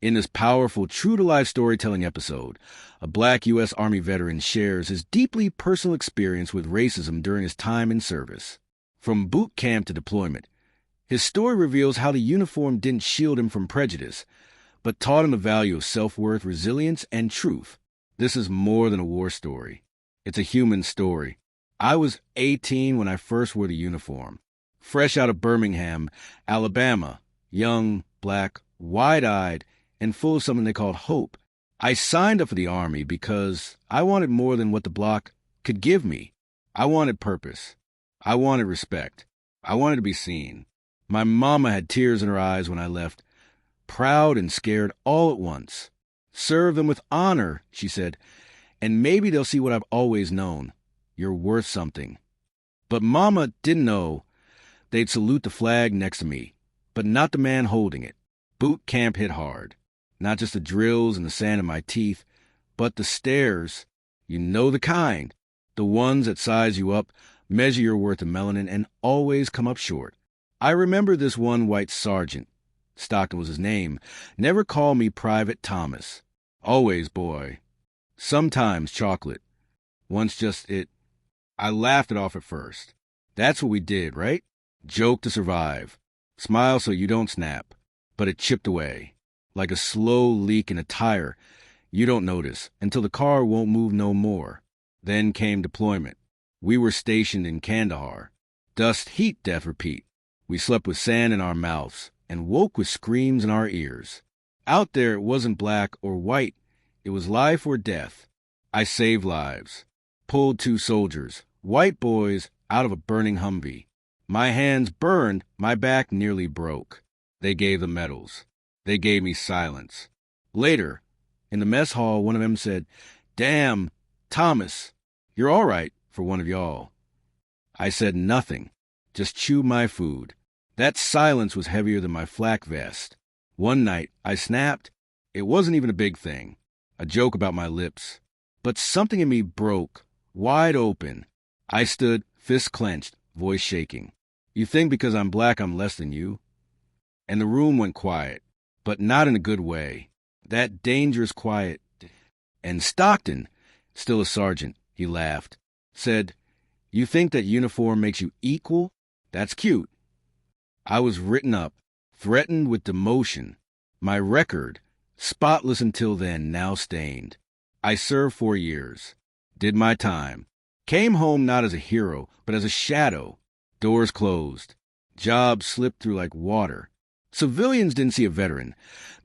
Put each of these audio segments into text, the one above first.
In this powerful, true-to-life storytelling episode, a Black U.S. Army veteran shares his deeply personal experience with racism during his time in service. From boot camp to deployment, his story reveals how the uniform didn't shield him from prejudice, but taught him the value of self-worth, resilience, and truth. This is more than a war story. It's a human story. I was 18 when I first wore the uniform. Fresh out of Birmingham, Alabama, young, black, wide-eyed, and full of something they called hope. I signed up for the Army because I wanted more than what the block could give me. I wanted purpose. I wanted respect. I wanted to be seen. My mama had tears in her eyes when I left, proud and scared all at once. Serve them with honor, she said, and maybe they'll see what I've always known. You're worth something. But Mama didn't know. They'd salute the flag next to me, but not the man holding it. Boot camp hit hard. Not just the drills and the sand in my teeth, but the stares. You know the kind. The ones that size you up, measure your worth of melanin, and always come up short. I remember this one white sergeant, Stockton was his name, never called me Private Thomas. Always boy. Sometimes chocolate. Once just it. I laughed it off at first. That's what we did, right? Joke to survive. Smile so you don't snap. But it chipped away. Like a slow leak in a tire. You don't notice until the car won't move no more. Then came deployment. We were stationed in Kandahar. Dust, heat, death, repeat. We slept with sand in our mouths and woke with screams in our ears. Out there it wasn't black or white. It was life or death. I saved lives. Pulled 2 soldiers, white boys, out of a burning Humvee. My hands burned, my back nearly broke. They gave the medals. They gave me silence. Later, in the mess hall, one of them said, "Damn, Thomas, you're all right for one of y'all." I said nothing, just chewed my food. That silence was heavier than my flak vest. One night, I snapped. It wasn't even a big thing, a joke about my lips. But something in me broke, wide open. I stood, fist clenched, voice shaking. You think because I'm black I'm less than you? And the room went quiet, but not in a good way. That dangerous quiet. And Stockton, still a sergeant, he laughed, said, "You think that uniform makes you equal? That's cute." I was written up, threatened with demotion. My record, spotless until then, now stained. I served 4 years, did my time, came home not as a hero, but as a shadow. Doors closed. Jobs slipped through like water. Civilians didn't see a veteran.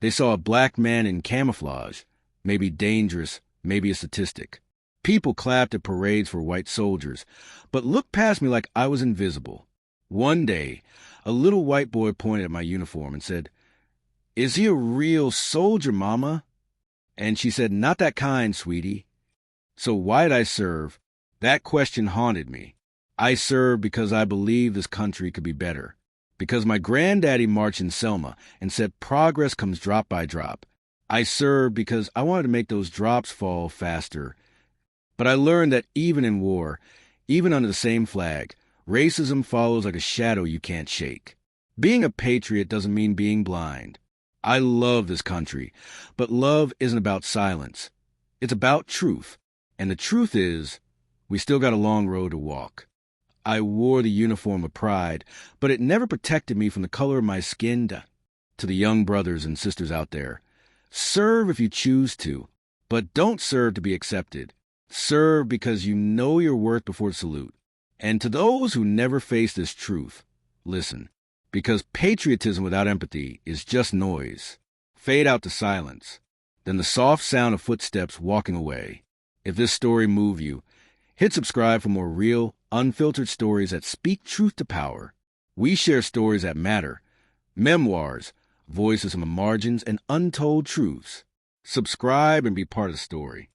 They saw a black man in camouflage, maybe dangerous, maybe a statistic. People clapped at parades for white soldiers, but looked past me like I was invisible. One day, a little white boy pointed at my uniform and said, "Is he a real soldier, Mama?" And she said, "Not that kind, sweetie." So why'd I serve? That question haunted me. I served because I believed this country could be better. Because my granddaddy marched in Selma and said progress comes drop by drop. I served because I wanted to make those drops fall faster. But I learned that even in war, even under the same flag, racism follows like a shadow you can't shake. Being a patriot doesn't mean being blind. I love this country, but love isn't about silence. It's about truth. And the truth is, we still got a long road to walk. I wore the uniform of pride, but it never protected me from the color of my skin. To the young brothers and sisters out there, serve if you choose to, but don't serve to be accepted. Serve because you know your worth before the salute. And to those who never face this truth, listen, because patriotism without empathy is just noise. Fade out to silence, then the soft sound of footsteps walking away. If this story moved you, hit subscribe for more real, unfiltered stories that speak truth to power. We share stories that matter, memoirs, voices from the margins, and untold truths. Subscribe and be part of the story.